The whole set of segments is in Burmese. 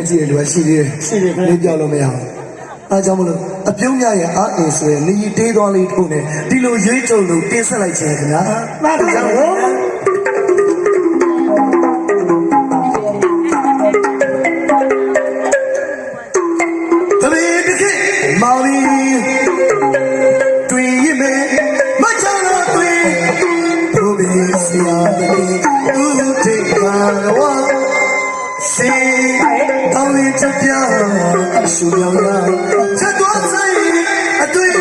ကြည့်ရလို့ရှိသေးတယ်လေးပြောလို့မရဘူးအားကြောင့်မလို့အပြုံးများရဲ့အားအင်ဆိုရင်နေတေးသွားလေးထုံးနေဒီလိုရွေးကြုံလို့တင်းဆက်လိုက်ခြင်းခင်ဗျာမှန်ပါဗျာတမီးတစ်ခေတ်မော်လီတွေ့ရမယ်မချလာတွေ့ဘုရားဆရာတည်းဦးထိပ်ပါတော့စေတောင်းရချက်ပြရှူရောင်ရချက်သွားဆိုင်အတွေ့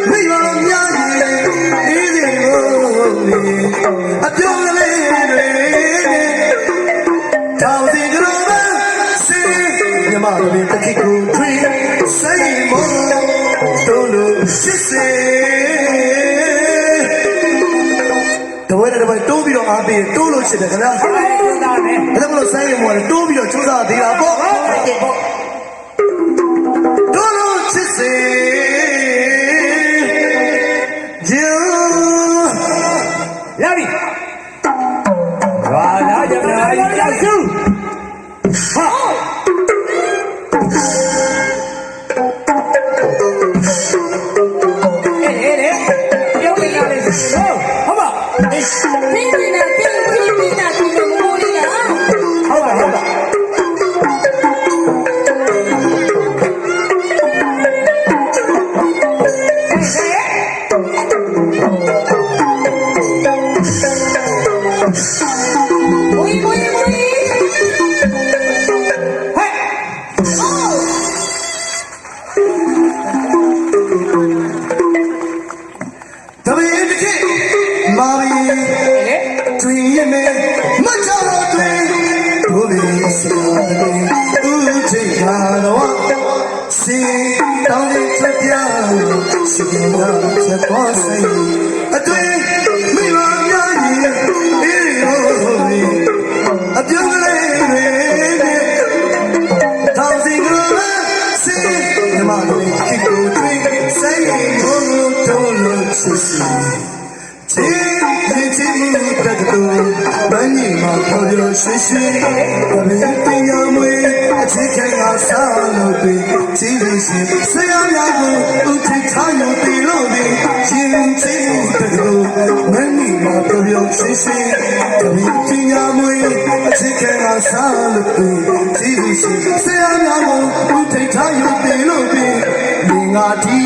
မိဘများရဲ့အေးစေကိုအပြုံးလေးတွေတောင်းစီကြတော့စေမြမလေးတစ်ခေတ်ကိုထွေးဆိုင်မောတို့လို့စစ်စေတဝဲတဝဲတိုးပြီးတော့အားပေးတိုးလို့ချစ်တယ်ခင်ဗျာဒါကြောင့်မလို့ဆိုင်ရင်မော်တိုးပြီးတော့ကြိုးစားသေးတာပေါ့တိုးလို့ချစ်စေဂျူရပြီဘာလာကြမလားရောက်စုဟာဒီ